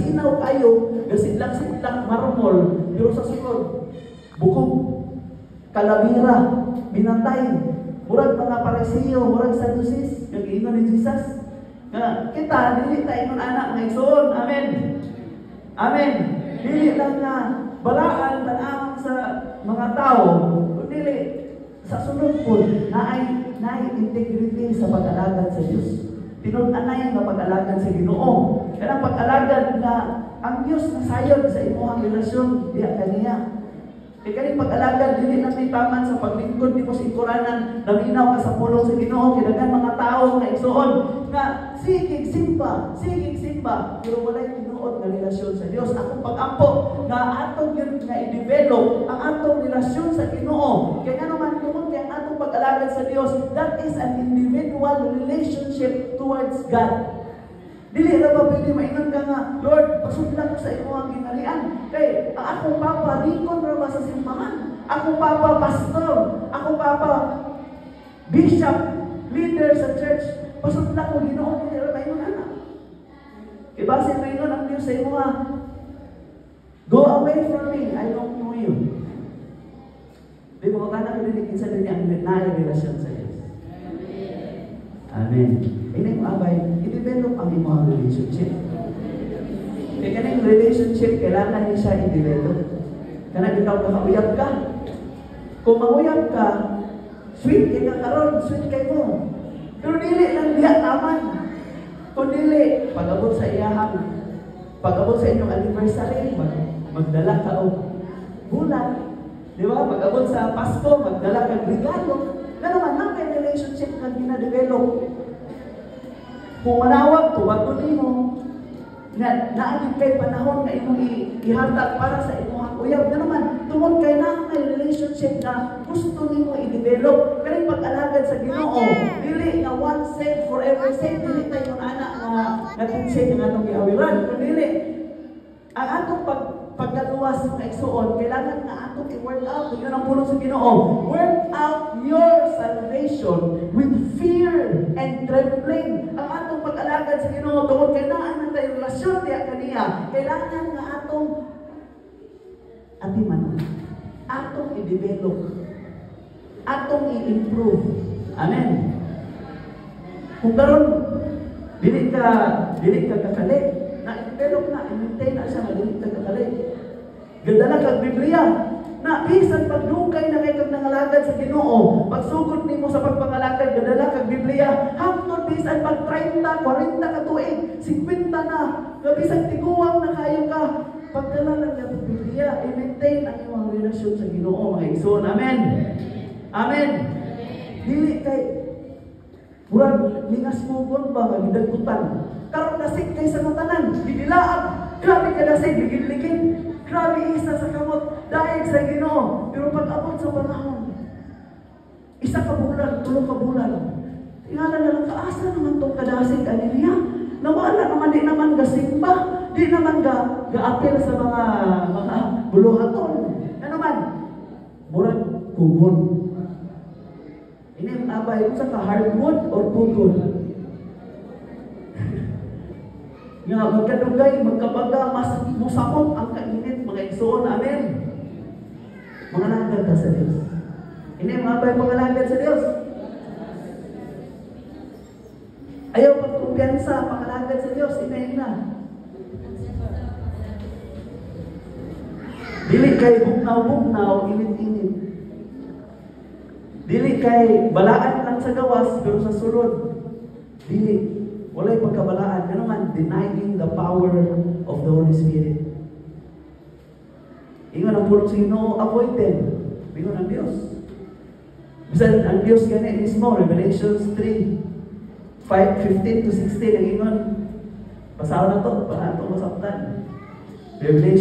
gasinaw kayo, gasidlang-sidlang marmol, pero sa sunod, bukog, kalabira, binantay, murag mga Parisiyo, murag Sadducees, nag-iinom ni Jesus. Nga, kita, dili tayo ng anak ng igsoon. Amen. Amen. Dili lang na balaan, tanang sa mga tao, dili sa sunod po, naay integrity sa pag-alagad sa Diyos. Tinun-anay nga pag-alagad sa Ginoo. Kaya ang pag-alagad na ang Diyos nasayod sa imuhang relasyon, diya kaniya. Kaya kaning pag-alagad, dili na taman sa paglingkod ni mo sa ikuranan, naminaw ka sa pulong sa Ginoo, kinagan mga tao na igsoon, nga sigig simba, pero walay tinuod nga relasyon sa Dios. Akong pag-ampo nga atong yun nga i-develop ang atong relasyon sa Ginoo. Kaya nga naman tungod kay ang atong pag-alagad sa Dios, that is an individual relationship towards God. Dili na ba pwede maingon ka nga, Lord, pasudlan ko sa imo ang ginalian. Kay ang akong papa, dikon ra ba sa simbahan? Akong papa, pastor. Akong papa, bishop, leader sa church. Pasudlan ko, Ginoo, dili ra maingon anak. Kay base maingon ang Dios sa imo nga, go away from me, I don't know you. Di mo ka na kinilig sa din ang relasyon sa Diyos. Amen. Ini mo abay, i-develop ang imong relationship. Kaya kaning relationship, kailangan niya siya i-develop. Kana bitaw ka mauyab ka. Kung mauyab ka, sweet kay ka karon, sweet kay mo. Pero dili lang diha naman. Kung dili, pag-abot sa iyahang, pag-abot sa inyong anniversary, magdala ka o bulan. Di ba? Pag-abot sa Pasko, magdala ka regalo. Na naman, na may relationship na gina-develop. Kung manawag, tuwag mo, naagid kay panahon na imong ihatag para sa imong uyab. Na naman, tungod kay na may relationship na gusto nimo i-develop. Kaya pag-alagad sa Ginoo, dili nga once saved, forever saved, dili tayo anak na natin-save ng atong giawiran. Kung dili, ang atong pagkaluwas ng kaigsuon, kailangan na atong i-work out. Yun ang pulong sa Ginoo. Work out your salvation with fear and trembling. Ang atong pag-alagad sa Ginoo, tungod kay naan ang tayong relasyon diya kaniya, kailangan na atong atong i-develop, atong i-improve. Amen. Kung karon dili ka kakalik, na-develop na, i-maintain na siya, dili ka kakalik. Ganda na kag Biblia, na bisan pagdugay na kay kag nangalagad sa Ginoo, pagsugod nimo sa pagpangalagad, ganda na kag Biblia, hangtod bisan pag 30, 40 ka tuig, 50 na, bisan tiguang na kayo ka, pagdala lang niya sa Biblia, i-maintain ang iyong relasyon sa Ginoo, mga igsoon. Amen. Amen. Dili kay murag lingas mo ba magidagkutan. Karon nasig kay sa matanan, gidilaag, grabe ka nasig, ligid-ligid, grabe isa sa kamot, dahil sa Ginoo. Pero pag-abot sa panahon, isa ka bulan, 3 ka bulan, tingala na lang, kaasa naman itong kadasig, niya, nawala naman, di naman gasimba, di naman ga-appeal sa mga buluhaton. Ano man? Murag kubon. Ini ang abay sa ka-hardwood or pugod. Nga magkadugay, magkabaga, mas musamot ang kainit, mga igsoon. Amen. Mga lagad ka sa Diyos. Ini ang abay mga lagad sa Diyos. Ayaw pagkumpiyansa, mga lagad sa Diyos. Inayin na. Dili kay bugnaw-bugnaw, init-init. Dili kay balaan lang sa gawas, pero sa sulod, dili. Walay pagkabalaan. Ano man, denying the power of the Holy Spirit. Ingon ang pulong sa Ginoo, avoid them. Ingon ang Diyos. Bisan ang Diyos gani mismo, Revelations 3:15 to 16, ang ingon. Basaw na to, para ito masaktan. Revelation